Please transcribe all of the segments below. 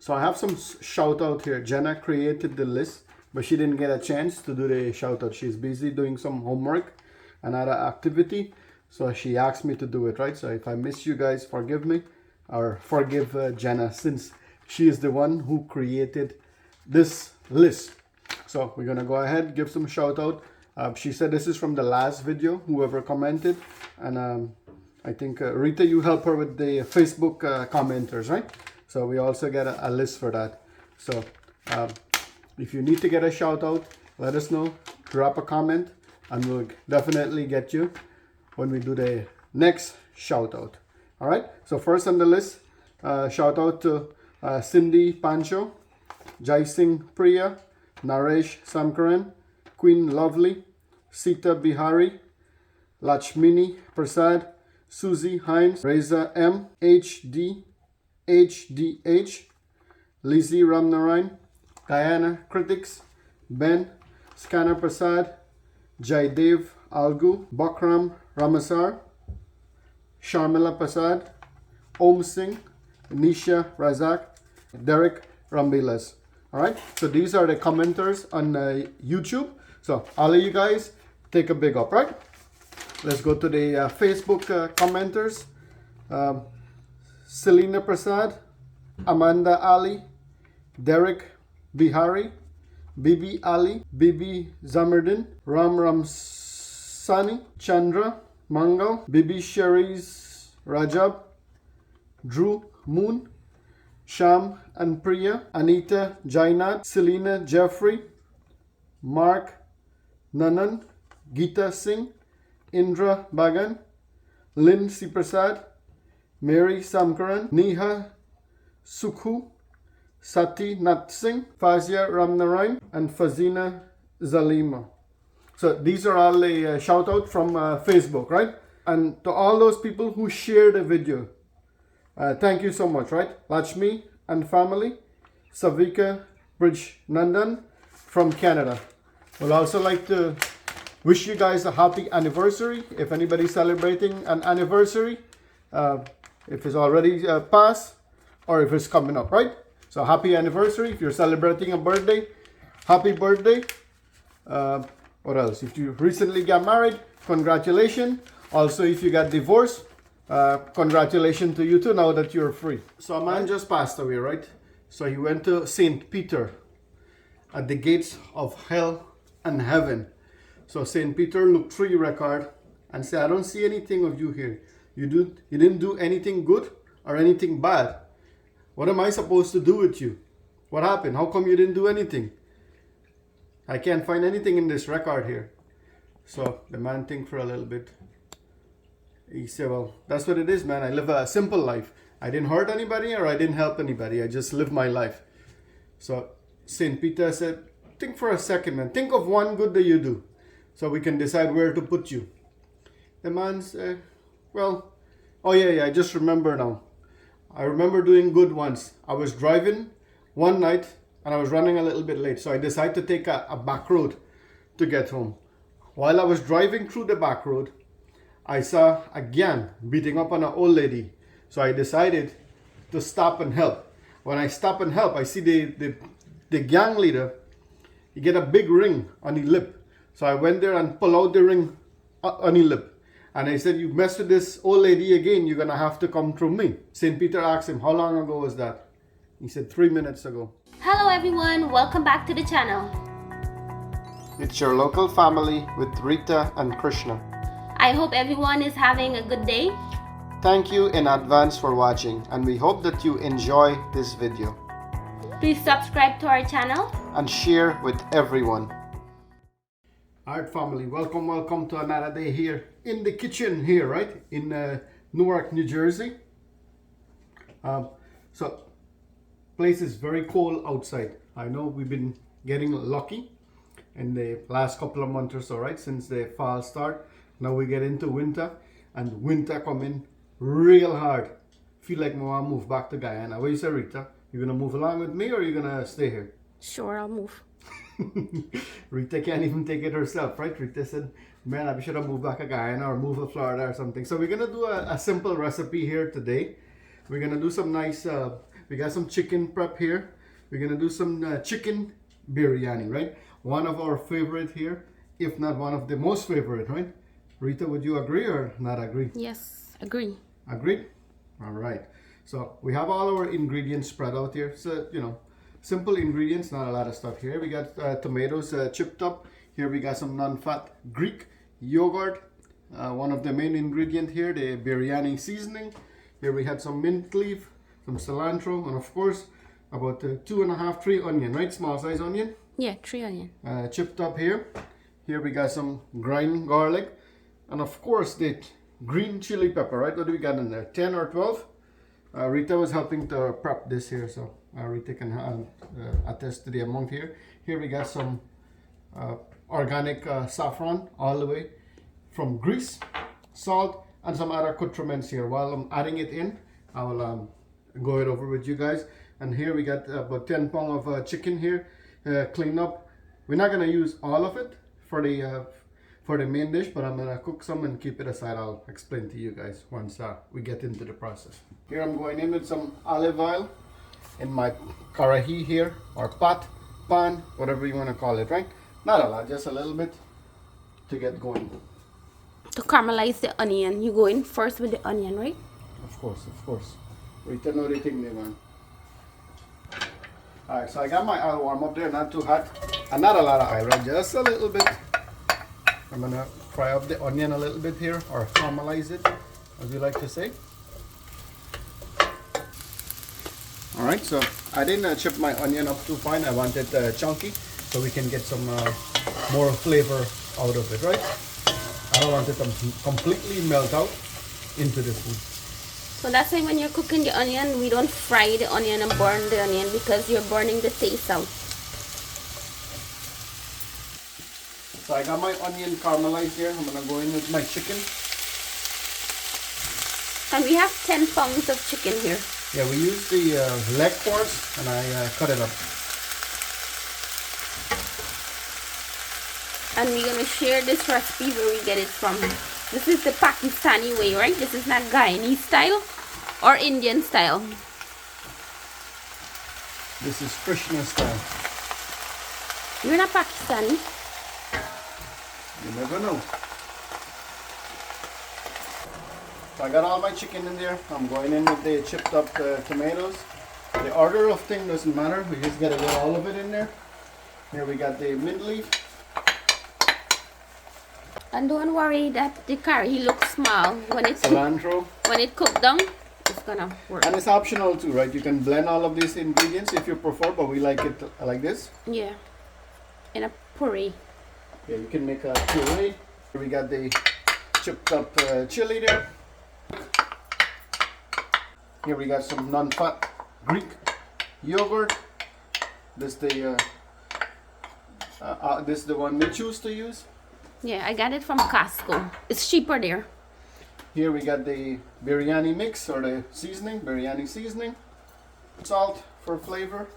So I have some shout out here. Jenna created the list, but she didn't get a chance to do the shout out. She's busy doing some homework, another activity. So she asked me to do it, right? So if I miss you guys, forgive me, or forgive Jenna, since she is the one who created this list. So we're gonna go ahead, give some shout out. She said this is from the last video, whoever commented, and I think Rita, you help her with the Facebook commenters, right? So we also get a list for that. So if you need to get a shout out, let us know, drop a comment, and we'll definitely get you when we do the next shout out. All right, so first on the list, shout out to Cindy Pancho, Jai Singh Priya, Naresh Samkaran, Queen Lovely, Sita Bihari, Lakshmini Prasad, Susie Hines, Reza M, HD, HDH, Lizzie Ramnarayan, Diana Critics, Ben, Scanner Prasad, Jaidev Algu, Bakram Ramasar, Sharmila Prasad, Om Singh, Nisha Razak, Derek Rambilas. All right, so these are the commenters on YouTube. So all of you guys, take a big up, right? Let's go to the Facebook commenters. Selena Prasad, Amanda Ali, Derek Bihari, Bibi Ali, Bibi Zamardin, Ram Sani, Chandra Mangal, Bibi Shariz Rajab, Drew Moon, Sham and Priya, Anita Jainat, Selena Jeffrey, Mark Nanan, Geeta Singh, Indra Bagan, Lynn C. Prasad, Mary Samkaran, Neha Sukhu, Sati Nat Singh, Fazia Ramnarayan, and Fazina Zalima. So these are all a shout out from Facebook, right? And to all those people who shared the video, thank you so much, right? Lakshmi and family, Savika Bridge Nandan from Canada. We'd also like to wish you guys a happy anniversary. If anybody's celebrating an anniversary, if it's already passed or if it's coming up, right? So happy anniversary. If you're celebrating a birthday, happy birthday. What else? If you recently got married, congratulations. Also, if you got divorced, congratulations to you too, now that you're free. So a man just passed away, right? So he went to St. Peter at the gates of hell and heaven. So St. Peter looked through your record and said, I don't see anything of you here. You didn't do anything good or anything bad. What am I supposed to do with you? What happened? How come you didn't do anything? I can't find anything in this record here. So the man think for a little bit. He said, well, that's what it is, man. I live a simple life. I didn't hurt anybody or I didn't help anybody. I just live my life. So St. Peter said, think for a second, man. Think of one good that you do so we can decide where to put you. The man said, well, oh yeah, I just remember now. I remember doing good once. I was driving one night and I was running a little bit late. So I decided to take a back road to get home. While I was driving through the back road, I saw a gang beating up on an old lady. So I decided to stop and help. When I stop and help, I see the gang leader, he get a big ring on his lip. So I went there and pull out the ring on his lip. And I said, you mess with this old lady again, you're going to have to come through me. St. Peter asked him, how long ago was that? He said, 3 minutes ago. Hello everyone, welcome back to the channel. It's your local family with Rita and Krishna. I hope everyone is having a good day. Thank you in advance for watching, and we hope that you enjoy this video. Please subscribe to our channel and share with everyone. Alright family, welcome to another day here in the kitchen here, right? In Newark, New Jersey. So, place is very cold outside. I know we've been getting lucky in the last couple of months or so, right? Since the fall start. Now we get into winter, and winter coming real hard. Feel like I want to move back to Guyana. What you say, Rita? You gonna move along with me or you gonna stay here? Sure, I'll move. Rita can't even take it herself, right? Rita said, man, I should have moved back to Guyana or move to Florida or something. So we're gonna do a simple recipe here today. We're gonna do some nice We got some chicken prep here. We're gonna do some chicken biryani, right? One of our favorite here, if not one of the most favorite, right? Rita, would you agree or not agree? Yes, agree. Agreed? All right. So we have all our ingredients spread out here. So, you know, simple ingredients, not a lot of stuff here. We got tomatoes chipped up. Here we got some non-fat Greek yogurt. One of the main ingredient here, the biryani seasoning. Here we had some mint leaf, some cilantro, and of course, about 2.5, 3 onion, right? Small size onion. Yeah, 3 onion. Chipped up here. Here we got some grind garlic. And of course, the green chili pepper, right? What do we got in there? 10 or 12? Rita was helping to prep this here, so Rita can attest to the amount here. Here we got some organic saffron all the way from Greece, salt, and some other accoutrements here. While I'm adding it in, I will go it over with you guys. And here we got about 10 pounds of chicken here, cleaned up. We're not gonna use all of it for the main dish, but I'm gonna cook some and keep it aside. I'll explain to you guys once we get into the process. Here I'm going in with some olive oil in my karahi here, or pot, pan, whatever you wanna call it, right? Not a lot, just a little bit to get going. To caramelize the onion, you go in first with the onion, right? Of course. Rita know the thing they want. Alright, so I got my oil warm up there, not too hot, and not a lot of oil, right? Just a little bit. I'm gonna fry up the onion a little bit here, or caramelize it, as we like to say. Alright, so I didn't chip my onion up too fine. I want it chunky, so we can get some more flavor out of it, right? I don't want it to completely melt out into the food. So that's why when you're cooking the onion, we don't fry the onion and burn the onion, because you're burning the taste out. So I got my onion caramelized here. I'm gonna go in with my chicken. And we have 10 pounds of chicken here. Yeah, we use the leg parts, and I cut it up. And we're gonna share this recipe where we get it from. This is the Pakistani way, right? This is not Guyanese style or Indian style. This is Krishna style. You're not Pakistani. You never know. So I got all my chicken in there. I'm going in with the chipped up tomatoes. The order of thing doesn't matter. We just gotta get all of it in there. Here we got the mint leaf. And don't worry that the curry looks small. When it cooked down, it's gonna work. And it's optional too, right? You can blend all of these ingredients if you prefer, but we like it like this. Yeah, in a puree. Yeah, you can make a puree. Here we got the chipped up chili there. Here we got some non-fat Greek yogurt. This the this is the one we choose to use. Yeah, I got it from Costco. It's cheaper there. Here we got the biryani mix, or the seasoning, biryani seasoning. Salt for flavor.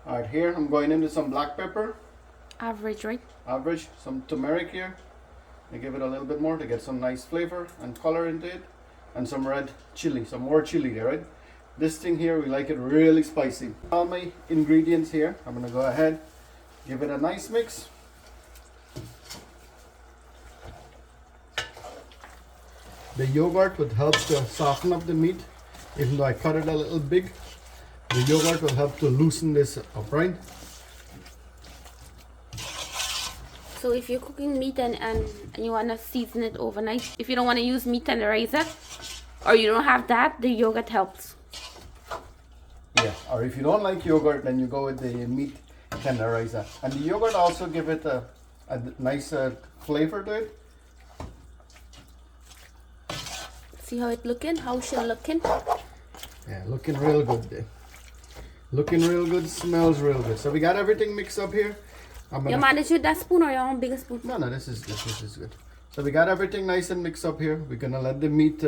Alright, here I'm going into some black pepper. Average, right? Average. Some turmeric here. I give it a little bit more to get some nice flavor and color into it. And some red chili, some more chili there, right? This thing here, we like it really spicy. All my ingredients here, I'm gonna go ahead, give it a nice mix. The yogurt would help to soften up the meat, even though I cut it a little big. The yogurt will help to loosen this up, right? So if you're cooking meat and you want to season it overnight, if you don't want to use meat tenderizer, or you don't have that, the yogurt helps. Yeah, or if you don't like yogurt, then you go with the meat tenderizer. And the yogurt also give it a nice flavor to it. See how it looking? How she looking? Yeah, looking real good there. Looking real good, smells real good. So we got everything mixed up here. You manage with that spoon or your bigger spoon? No, this is good. This is good. So we got everything nice and mixed up here. We're gonna let the meat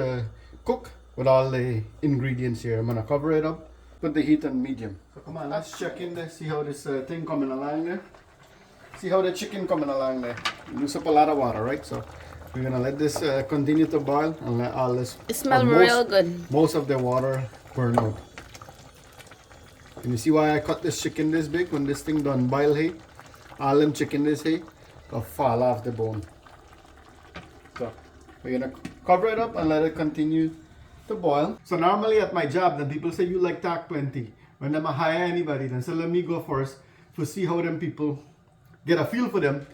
cook with all the ingredients here. I'm gonna cover it up. Put the heat on medium. So come on, let's check in there. See how this thing coming along there. See how the chicken coming along there. Use up a lot of water, right? So We're gonna let this continue to boil and let all this. It smells real good. Most of the water burn out. And you see why I cut this chicken this big? When this thing done boil, hey, all them chicken this hey, will fall off the bone. So we're gonna cover it up and let it continue to boil. So normally at my job, then people say you like talk plenty. When I'm hire anybody, then say let me go first to see how them people get a feel for them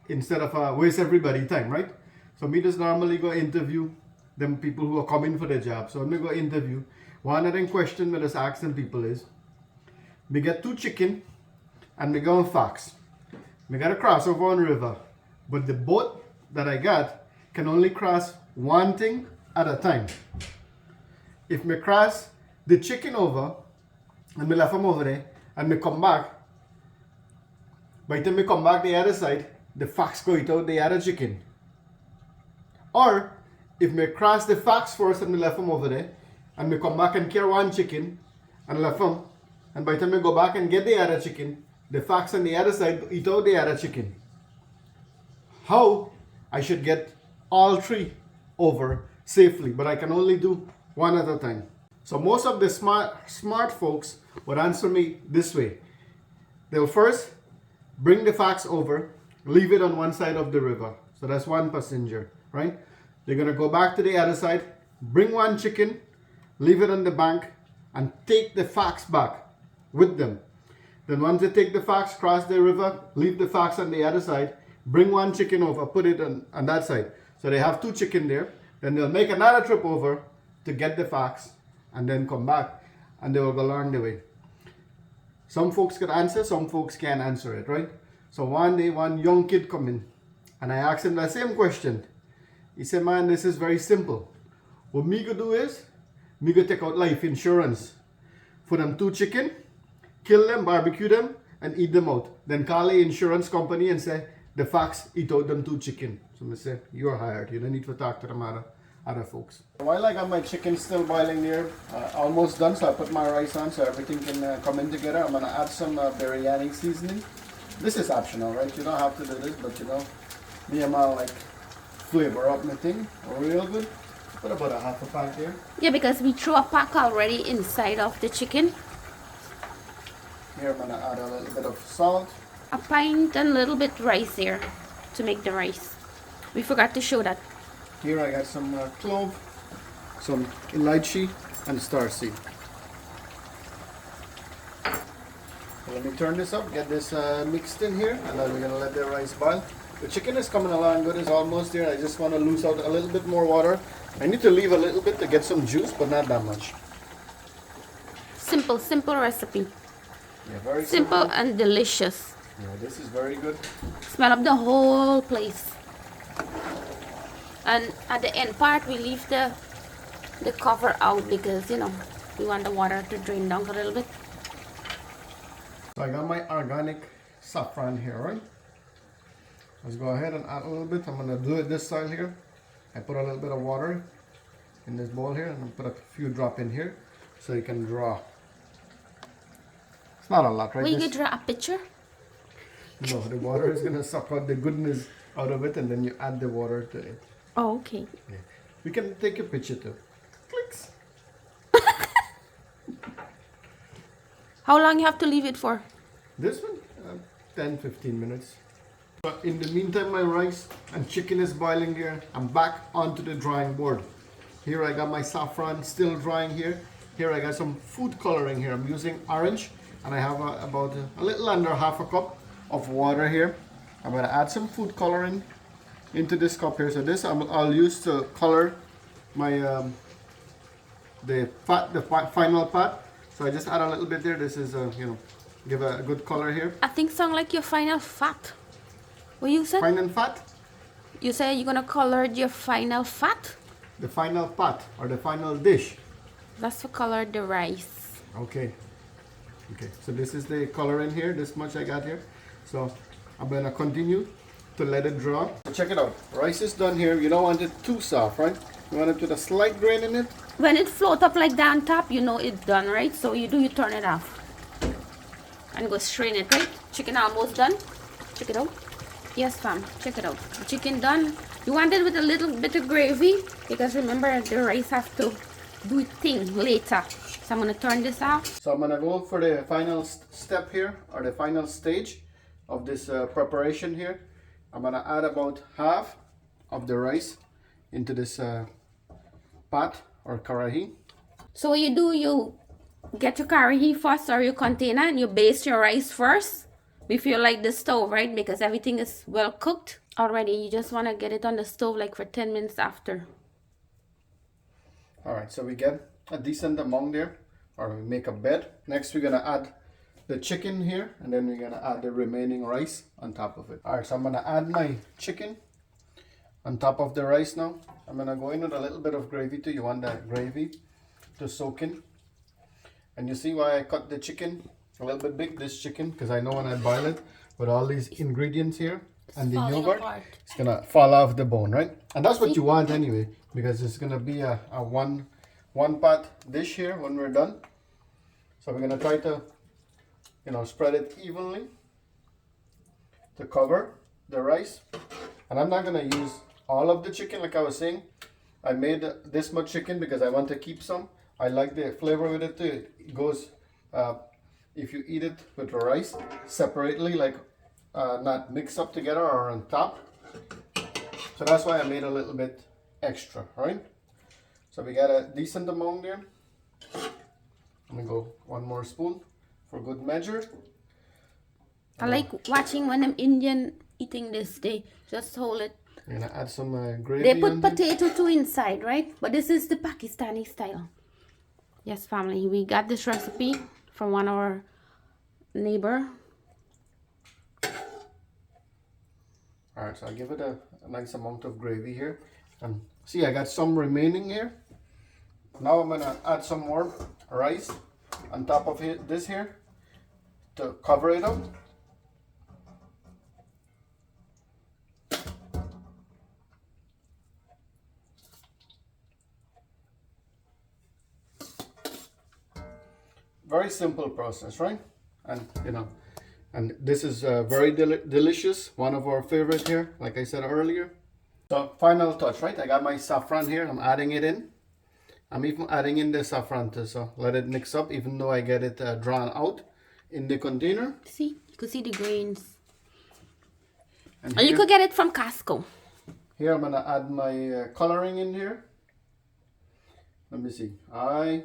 instead of waste everybody time, right? So me just normally go interview them people who are coming for the job. So I'm gonna go interview. One of them question me just ask them people is, me get 2 chicken and me go on fax. Me got to cross over on river, but the boat that I got can only cross one thing at a time. If me cross the chicken over and me left them over there and me come back, by the time me come back the other side, the fax go eat out the other chicken. Or if me cross the fax first and me left them over there and me come back and carry one chicken and left them, and by the time I go back and get the other chicken, the fax on the other side eat out the other chicken. How I should get all 3 over safely, but I can only do one at a time. So most of the smart folks would answer me this way. They'll first bring the fax over, leave it on one side of the river. So that's one passenger, right? They're gonna go back to the other side, bring one chicken, leave it on the bank, and take the fax back with them. Then once they take the fax, cross the river, leave the fax on the other side, bring one chicken over, put it on that side. So they have 2 chicken there. Then they'll make another trip over to get the fax and then come back, and they will go along the way. Some folks can answer, some folks can't answer it, right? So one day, one young kid come in and I asked him that same question. He said, man, this is very simple. What me go do is, me go take out life insurance for them 2 chicken, kill them, barbecue them, and eat them out. Then call the insurance company and say, the fax eat out them 2 chicken. So I say, you're hired. You don't need to talk to them other folks. While I got my chicken still boiling there, almost done, so I put my rice on so everything can come in together. I'm gonna add some biryani seasoning. This is optional, right? You don't have to do this, but you know, me and my like flavor up my thing real good. Put about a half a pack there. Yeah, because we threw a pack already inside of the chicken. Here I'm gonna add a little bit of salt. A pint and a little bit rice here to make the rice. We forgot to show that. Here I got some clove, some elaichi, and starseed. Let me turn this up, get this mixed in here, and then we're gonna let the rice boil. The chicken is coming along good, it's almost there. I just want to lose out a little bit more water. I need to leave a little bit to get some juice, but not that much. Simple recipe. Yeah, very simple and delicious. Yeah, this is very good. Smell up the whole place. And at the end part, we leave the cover out because, you know, we want the water to drain down a little bit. So I got my organic saffron here, right? Let's go ahead and add a little bit. I'm gonna do it this side here. I put a little bit of water in this bowl here, and I'll put a few drops in here so you can draw. It's not a lot, right? Will you draw a picture? No, the water is gonna suck out the goodness out of it, and then you add the water to it. Oh, okay. Yeah. We can take a picture too. Clicks. How long you have to leave it for? This one, 10-15 minutes. But in the meantime, my rice and chicken is boiling here. I'm back onto the drawing board. Here I got my saffron still drying here. Here I got some food coloring here. I'm using orange, and I have about a little under half a cup of water here. I'm gonna add some food coloring into this cup here. So this I'll use to color my the final part. So I just add a little bit there. This is you know, give a good color here. I think sound like your final fat. What you said? Final fat? You said you're gonna color your final fat? The final pot or the final dish. That's to color the rice. Okay. Okay. So this is the color in here. This much I got here. So I'm gonna continue to let it draw. Check it out. Rice is done here. You don't want it too soft, right? You want it with a slight grain in it. When it float up like that on top, you know it's done, right? So you turn it off. And go strain it, right? Chicken almost done. Check it out. Yes, fam. Check it out. Chicken done. You want it with a little bit of gravy because remember the rice has to do its thing later. So I'm going to turn this off. So I'm going to go for the final step here, or the final stage of this preparation here. I'm going to add about half of the rice into this pot or karahi. So what you do, you get your karahi first or your container and you baste your rice first before you light the stove, right? Because everything is well cooked already. You just want to get it on the stove like for 10 minutes after. Alright, so we get a decent amount there, or we make a bed. Next we're going to add the chicken here, and then we're going to add the remaining rice on top of it. Alright, so I'm going to add my chicken on top of the rice now. I'm going to go in with a little bit of gravy too. You want that gravy to soak in. And you see why I cut the chicken a little bit big, this chicken, because I know when I boil it with all these ingredients here and the yogurt, it's going to fall off the bone, right? And that's what you want anyway, because it's going to be a one pot dish here when we're done. So we're going to try to, you know, spread it evenly to cover the rice. And I'm not going to use all of the chicken like I was saying. I made this much chicken because I want to keep some. I like the flavor with it too. It goes, if you eat it with the rice separately, like not mixed up together or on top. So that's why I made a little bit extra, right? So we got a decent amount there. I'm gonna go one more spoon for good measure. I like watching when I'm Indian eating this. They just hold it. I'm gonna add some gravy. They put potato too inside, right? But this is the Pakistani style. Yes, family, we got this recipe from one of our neighbor. Alright, so I'll give it a nice amount of gravy here. And see, I got some remaining here. Now I'm gonna add some more rice on top of this here to cover it up. Very simple process, right? And you know, and this is very delicious, one of our favorite here, like I said earlier. So final touch, right? I got my saffron here. I'm adding it in. I'm even adding in the saffron too, so let it mix up, even though I get it drawn out in the container. See, you could see the grains. And you could get it from Costco. Here I'm gonna add my coloring in here. Let me see. I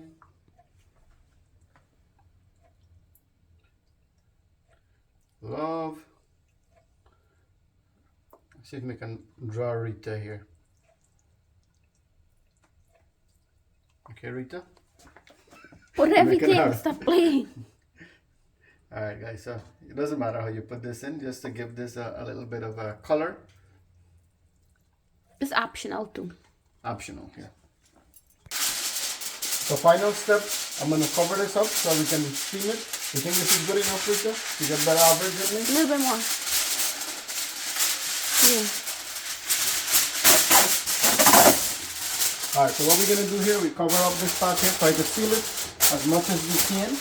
love. Let's see if we can draw Rita here. Okay, Rita. Put everything. Stop playing. All right, guys. So it doesn't matter how you put this in, just to give this a little bit of a color. It's optional too. Optional, yeah. So final step, I'm gonna cover this up so we can steam it. You think this is good enough, Rita? You get better average with me? A little bit more. Yeah. Alright, so what we're going to do here, we cover up this pot here, try to seal it as much as we can.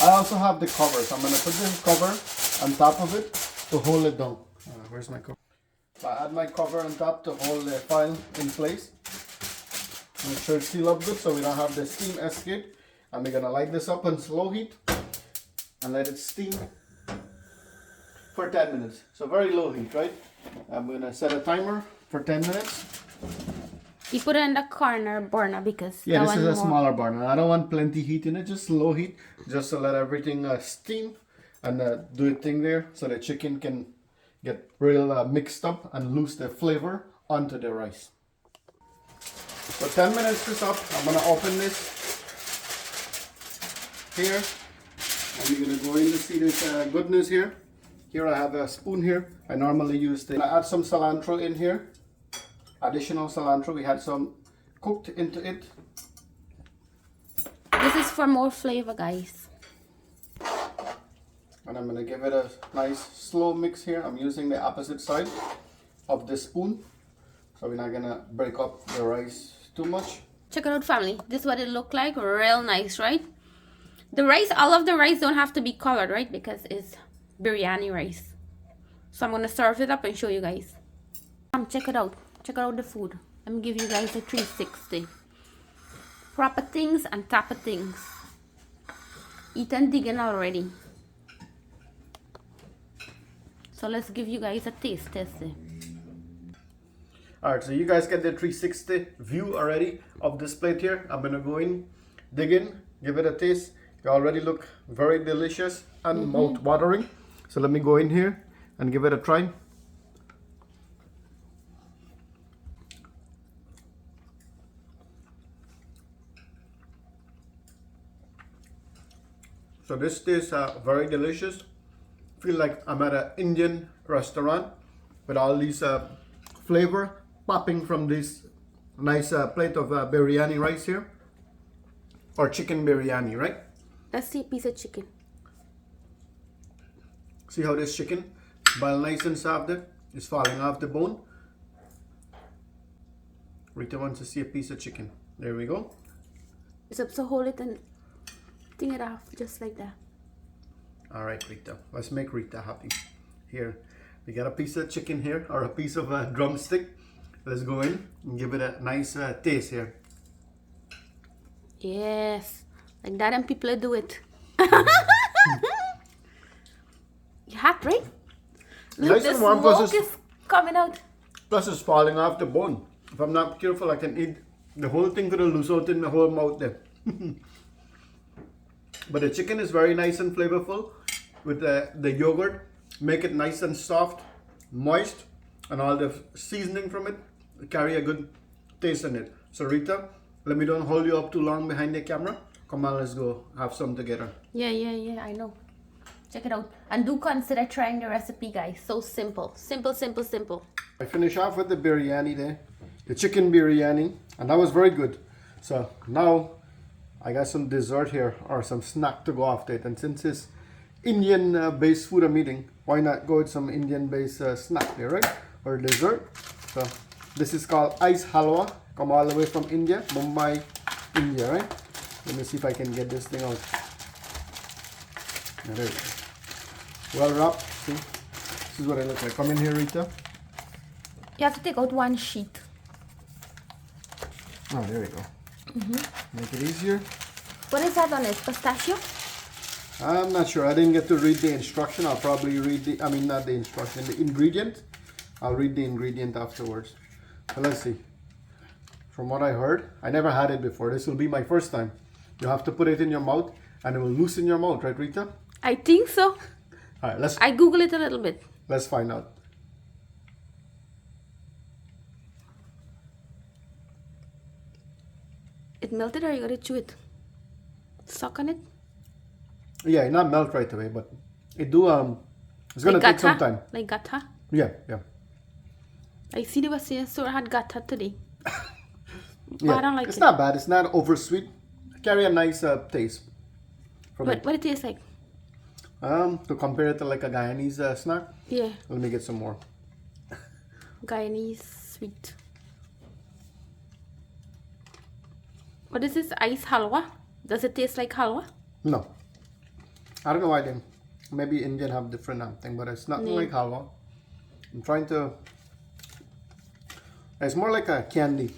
I also have the cover, so I'm going to put this cover on top of it to hold it down. Where's my cover? So I add my cover on top to hold the file in place. Make sure it's sealed up good so we don't have the steam escape. And we're going to light this up on slow heat and let it steam for 10 minutes. So very low heat, right? I'm going to set a timer for 10 minutes. You put it in the corner burner because yeah, this is a smaller burner. I don't want plenty heat in it, just low heat, just to let everything steam and do a thing there so the chicken can get real mixed up and lose the flavor onto the rice. So 10 minutes is up. I'm gonna open this here and we're gonna go in to see this goodness here. Here I have a spoon here. I normally use the. I add some cilantro in here. Additional cilantro. We had some cooked into it. This is for more flavor, guys. And I'm gonna give it a nice slow mix here. I'm using the opposite side of the spoon, so we're not gonna break up the rice too much. Check it out, family. This is what it looked like. Real nice, right? The rice, all of the rice don't have to be colored, right? Because it's biryani rice. So I'm gonna serve it up and show you guys. Check it out. Check out the food. Let me give you guys a 360. Proper things and tapper things. Eaten digging already. So let's give you guys a taste test. Alright, so you guys get the 360 view already of this plate here. I'm gonna go in, dig in, give it a taste. They already look very delicious and mouth-watering. So let me go in here and give it a try. So this tastes very delicious. Feel like I'm at an Indian restaurant with all these flavor popping from this nice plate of biryani rice here, or chicken biryani, right? Let's see a piece of chicken. See how this chicken, while nice and soft, is falling off the bone. Rita wants to see a piece of chicken. There we go. It's up to hold it and ting it off just like that. All right, Rita. Let's make Rita happy. Here, we got a piece of chicken here, or a piece of drumstick. Let's go in and give it a nice taste here. Yes, like that, and people do it. You hot, right? Look, Nice the and warm, smoke is coming out. Plus, it's falling off the bone. If I'm not careful, I can eat the whole thing. Could have loose out in my whole mouth there. But the chicken is very nice and flavorful with the yogurt. Make it nice and soft, moist, and all the seasoning from it carry a good taste in it. So Rita, let me don't hold you up too long behind the camera. Come on, let's go have some together. Yeah, I know. Check it out. And do consider trying the recipe, guys. So simple. Simple. I finish off with the biryani there, the chicken biryani, and that was very good. So now I got some dessert here, or some snack to go after it. And since it's Indian based food I'm eating, why not go with some Indian based snack there, right? Or dessert. So this is called ice halwa. Come all the way from India, Mumbai, India, right? Let me see if I can get this thing out. Yeah, there we go. Well wrapped. See, this is what I look like. Come in here, Rita. You have to take out one sheet. Oh, there we go. Make it easier. What is that on it? Pistachio? I'm not sure. I didn't get to read the instruction. I'll probably read the, I mean, not the instruction, the ingredient. I'll read the ingredient afterwards. So let's see. From what I heard, I never had it before. This will be my first time. You have to put it in your mouth and it will loosen your mouth, right, Rita? I think so. All right, I Google it a little bit. let's find out. It melted, or you gotta chew it? Suck on it? Yeah, it not melt right away, but it do it's gonna take some time. Like gatha? Yeah. I see they were saying Sora had gatha today. Yeah. I don't like it's it. not bad. It's not over sweet. Carry a nice taste. From What it tastes like? To compare it to like a Guyanese snack. Yeah, Let me get some more. Guyanese sweet. What is this? Ice halwa? Does it taste like halwa? No. I don't know why they maybe Indian have different thing, but it's nothing like halwa. I'm trying to. It's more like a candy.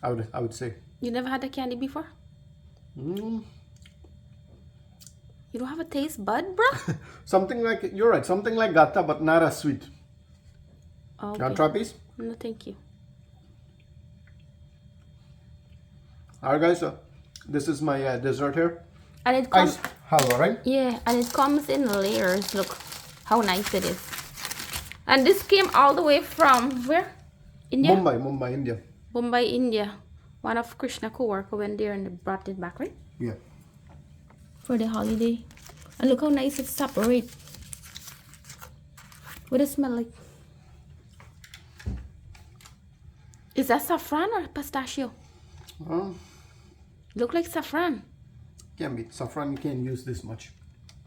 I would say. You never had a candy before? Mm, You don't have a taste bud, bro? something like, you're right, something like gata, but not as sweet. Oh, You want to try a piece? No, thank you. Alright guys, so this is my dessert here. And it comes, Ice halwa, right? yeah, and it comes in layers. Look how nice it is. And this came all the way from where? India? Mumbai, India. Mumbai, India. One of Krishna co-worker went there and they brought it back, right? Yeah. For the holiday. And look how nice it's separate. What does it smell like? Is that saffron or pistachio? Look like saffron. Can be. Saffron, you can't use this much.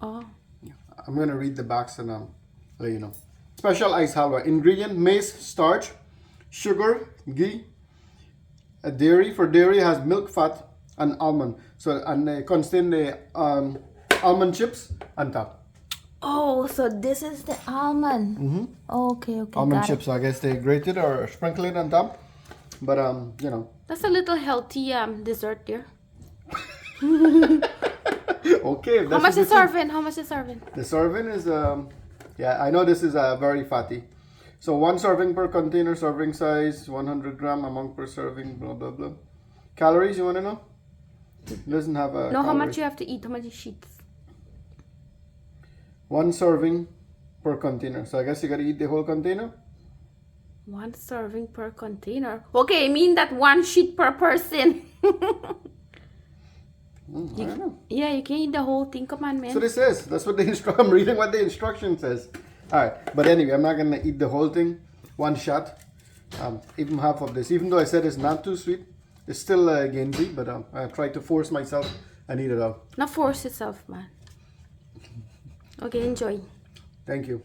Oh. Yeah. I'm going to read the box and let you know. Special ice halwa. Ingredient: maize starch, sugar, ghee, dairy. For dairy has milk, fat, and almond. So, and they contain the almond chips on top. Oh, so this is the almond. Mm-hmm. Okay, Almond got chips. So I guess they grated or sprinkle it on top. But you know. That's a little healthy dessert there. Okay. If How that's much what you is think. serving? How much is serving? The serving is yeah, I know this is very fatty. So 1 serving per container, serving size 100 gram, amount per serving, blah blah blah. Calories, you want to know? It doesn't have a. No, how much calorie. you have to eat? How many sheets? 1 serving per container. So I guess you gotta eat the whole container. 1 serving per container. Okay, I mean that 1 sheet per person. I don't know. Yeah, you can eat the whole thing. Come on, man. So this is. That's what I'm reading what the instruction says. All right, but anyway, I'm not gonna eat the whole thing. 1 shot. Even half of this. Even though I said it's not too sweet, it's still Genji. But I try to force myself and eat it all. Not force yourself, man. Okay, enjoy. Thank you.